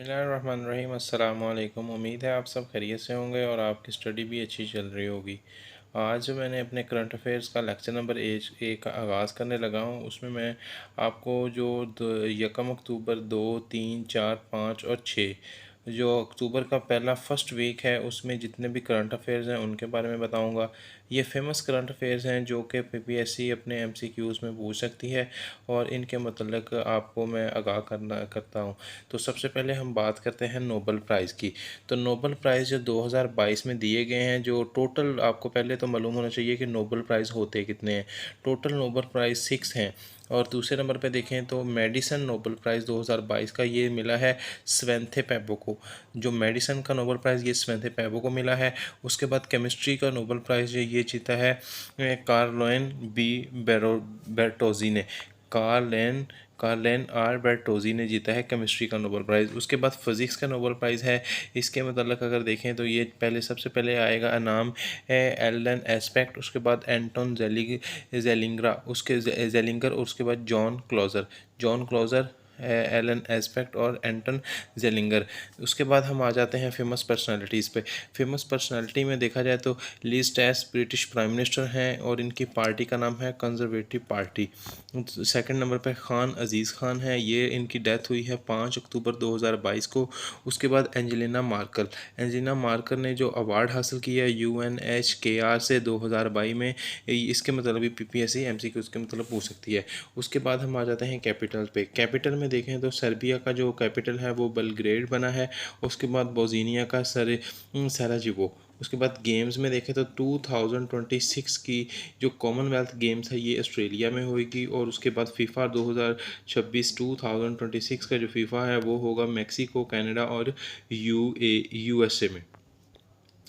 बिस्मिल्लाहिर्रहमानिर्रहीम। अस्सलाम वालेकुम। उम्मीद है आप सब खैरियत से होंगे और आपकी स्टडी भी अच्छी चल रही होगी। आज मैंने अपने करंट अफेयर्स का लेक्चर नंबर एक का आगाज़ करने लगा हूँ। उसमें मैं आपको जो 1 अक्टूबर 2, 3, 4, 5 और 6 जो अक्टूबर का पहला फर्स्ट वीक है उसमें जितने भी करंट अफेयर्स हैं उनके बारे में बताऊंगा। ये फेमस करंट अफेयर्स हैं जो कि पीपीएससी अपने एमसीक्यूज़ में पूछ सकती है और इनके मतलब आपको मैं आगाह करता हूँ। तो सबसे पहले हम बात करते हैं नोबल प्राइज़ की। तो नोबल प्राइज़ जो 2022 में दिए गए हैं, जो टोटल आपको पहले तो मालूम होना चाहिए कि नोबल प्राइज़ होते कितने हैं। टोटल नोबल प्राइज़ 6 हैं। और दूसरे नंबर पे देखें तो मेडिसन नोबल प्राइज़ 2022 का ये मिला है स्वेंथे पेबो को। जो मेडिसन का नोबल प्राइज़ ये स्वेंथे पेबो को मिला है। उसके बाद केमिस्ट्री का नोबल प्राइज़ ये जीता है कार्लोइन बी बेर्टोजी ने। कार्लेन आर बेर्टोजी ने जीता है केमिस्ट्री का नोबल प्राइज़। उसके बाद फिज़िक्स का नोबल प्राइज़ है। इसके मतलब अगर देखें तो ये सबसे पहले आएगा नाम है एलन एस्पेक्ट, उसके बाद एंटोन जेलिंगरा, उसके जेलिंगर, और उसके बाद जॉन क्लोज़र, एलन एस्पेक्ट और एंटन जेलिंगर। उसके बाद हम आ जाते हैं फेमस पर्सनालिटीज़ पे। फेमस पर्सनालिटी में देखा जाए तो Liz Truss British prime minister हैं और इनकी पार्टी का नाम है कंजर्वेटिव पार्टी। सेकंड नंबर पे खान अजीज़ खान है, ये इनकी डेथ हुई है 5 अक्टूबर 2022 को। उसके बाद एंजेलिना मार्कल ने जो अवार्ड हासिल किया UNHCR से 2022 में, इसके मतलब भी पीपीएससी एमसीक्यू उसके मतलब पूछ सकती है। उसके बाद हम आ जाते हैं कैपिटल पे। कैपिटल में देखें तो सर्बिया का जो कैपिटल है वो बेलग्रेड बना है। उसके बाद बोस्निया का सराजेवो। उसके बाद गेम्स में देखें तो 2026 की जो कॉमनवेल्थ गेम्स है ये ऑस्ट्रेलिया में होगी। और उसके बाद फीफा 2026 का जो फीफा है वो होगा मेक्सिको, कनाडा और यूएसए में।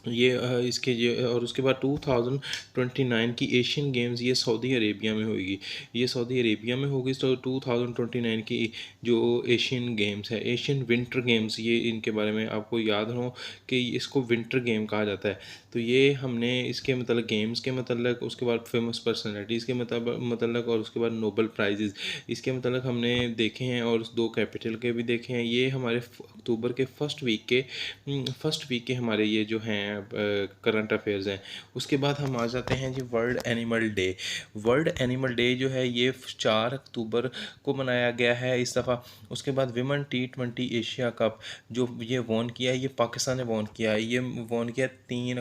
और उसके बाद 2029 की एशियन गेम्स ये सऊदी अरेबिया में होगी। तो 2029 की जो एशियन गेम्स है, एशियन विंटर गेम्स, ये इनके बारे में आपको याद हो कि इसको विंटर गेम कहा जाता है। तो ये हमने इसके मतलब गेम्स के मतलब, उसके बाद फेमस पर्सनैलिटीज़ के मतलब और उसके बाद नोबल प्राइजेज़ इसके मतलब हमने देखे हैं और दो कैपिटल के भी देखे हैं। ये हमारे अक्टूबर के फर्स्ट वीक के हमारे ये जो हैं करंट अफेयर्स हैं। उसके बाद हम आ जाते हैं जी वर्ल्ड एनिमल डे जो है ये 4 अक्टूबर को मनाया गया है इस दफ़ा। उसके बाद विमेन T20 एशिया कप जो ये वॉन किया है, ये पाकिस्तान ने वॉन किया है। ये वॉन किया 3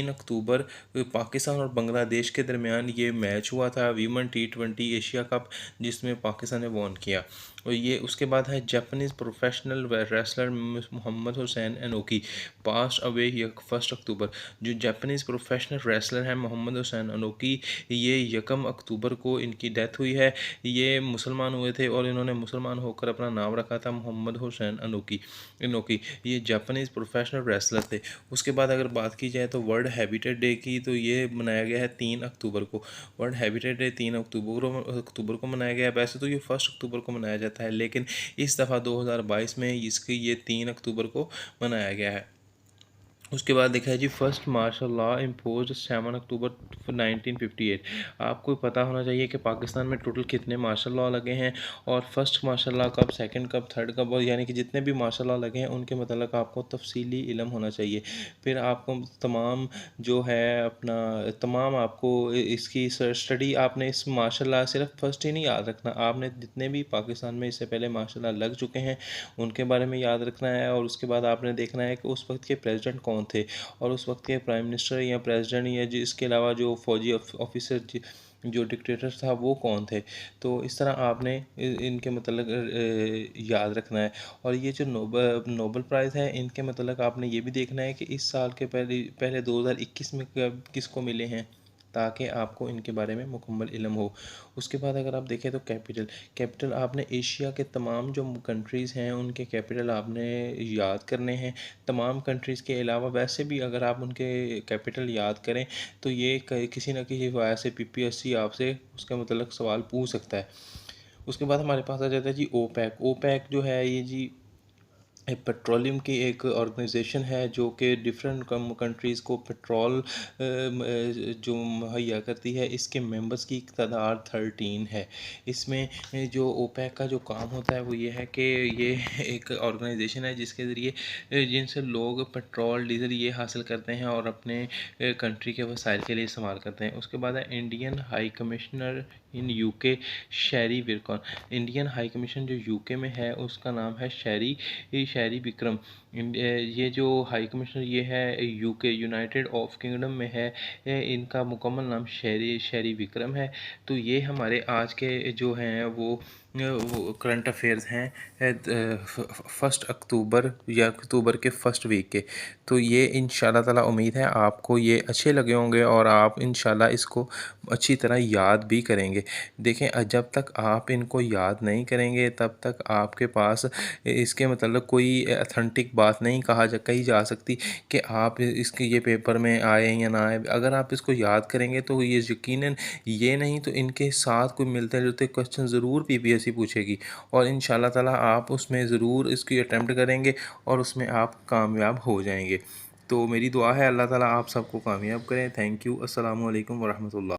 अक्टूबर पाकिस्तान और बांग्लादेश के दरमियान ये मैच हुआ था विमेन T20 एशिया कप, जिसमें पाकिस्तान ने वॉन किया। और ये उसके बाद है Japanese professional wrestler Muhammad Hussain Inoki pass away ये 1 अक्टूबर। जो जापानीज़ प्रोफेशनल रेसलर हैं मोहम्मद हुसैन अनोकी, ये 1 अक्टूबर को इनकी डेथ हुई है। ये मुसलमान हुए थे और इन्होंने मुसलमान होकर अपना नाम रखा था मोहम्मद हुसैन अनोकी। ये जापानीज़ प्रोफेशनल रेसलर थे। उसके बाद अगर बात की जाए तो वर्ल्ड हैबिटेट डे की, तो ये मनाया गया है 3 अक्टूबर को। वर्ल्ड हैबिटेट डे 3 अक्टूबर को मनाया गया है। वैसे तो ये 1 अक्टूबर को मनाया जाता है, लेकिन इस दफ़ा 2022 में इसकी ये 3 अक्टूबर को मनाया गया है। उसके बाद देखा है जी फर्स्ट मार्शल लॉ इम्पोज 7 अक्टूबर 1958। आपको पता होना चाहिए कि पाकिस्तान में टोटल कितने मार्शल लॉ लगे हैं और फर्स्ट मार्शल लॉ कब, सेकंड कब, थर्ड कब, और यानी कि जितने भी मार्शल लॉ लगे हैं उनके मतलब आपको तफसीली इल्म होना चाहिए। फिर आपको तमाम जो है अपना तमाम आपको इसकी स्टडी, आपने इस मार्शल लॉ सिर्फ फर्स्ट ही नहीं याद रखना, आपने जितने भी पाकिस्तान में इससे पहले मार्शल लॉ लग चुके हैं उनके बारे में याद रखना है। और उसके बाद आपने देखना है कि उस वक्त के प्रेसिडेंट कौन थे और उस वक्त के प्राइम मिनिस्टर या प्रेसिडेंट या जिसके अलावा जो फौजी ऑफिसर जो डिक्टेटर था वो कौन थे। तो इस तरह आपने इनके मतलब याद रखना है। और ये जो नोबल प्राइज़ है इनके मतलब आपने ये भी देखना है कि इस साल के पहले 2021 में किसको मिले हैं, ताकि आपको इनके बारे में मुकम्मल इल्म हो। उसके बाद अगर आप देखें तो कैपिटल आपने एशिया के तमाम जो कंट्रीज़ हैं उनके कैपिटल आपने याद करने हैं। तमाम कंट्रीज़ के अलावा वैसे भी अगर आप उनके कैपिटल याद करें तो ये किसी न किसी वजह से पीपीएससी आपसे उसका मतलब सवाल पूछ सकता है। उसके बाद हमारे पास आ जाता है जी ओपैक जो है ये जी पेट्रोलियम की एक ऑर्गेनाइजेशन है जो कि डिफरेंट कंट्रीज़ को पेट्रोल जो मुहैया करती है। इसके मेंबर्स की तादाद 13 है। इसमें जो ओपेक का जो काम होता है वो ये है कि ये एक ऑर्गेनाइजेशन है जिसके ज़रिए जिनसे लोग पेट्रोल डीज़ल ये हासिल करते हैं और अपने कंट्री के वसाइल के लिए इस्तेमाल करते हैं। उसके बाद है Indian high commissioner in UK शहरी विरकॉन। इंडियन हाई कमीशन जो यूके में है उसका नाम है शहरी विक्रम। ये जो हाई कमिश्नर ये है यूके यूनाइटेड ऑफ किंगडम में है। इनका मुकम्मल नाम शहरी विक्रम है। तो ये हमारे आज के जो हैं वो करंट अफेयर्स हैं 1 अक्टूबर या अक्टूबर के फर्स्ट वीक के। तो ये इंशाल्लाह ताला उम्मीद है आपको ये अच्छे लगे होंगे और आप इंशाल्लाह इसको अच्छी तरह याद भी करेंगे। देखें जब तक आप इनको याद नहीं करेंगे तब तक आपके पास इसके मतलब कोई अथेंटिक बात नहीं कही जा सकती कि आप इसके ये पेपर में आए या ना आए। अगर आप इसको याद करेंगे तो ये यकीनन ये नहीं तो इनके साथ कोई मिलते जुलते क्वेश्चन ज़रूर पीपीएससी पूछेगी और इंशाल्लाह ताला आप उसमें ज़रूर इसकी अटेम्प्ट करेंगे और उसमें आप कामयाब हो जाएंगे। तो मेरी दुआ है अल्लाह ताला आप सबको कामयाब करें। Thank you. अस्सलामु अलैकुम वरहमतुल्लाह।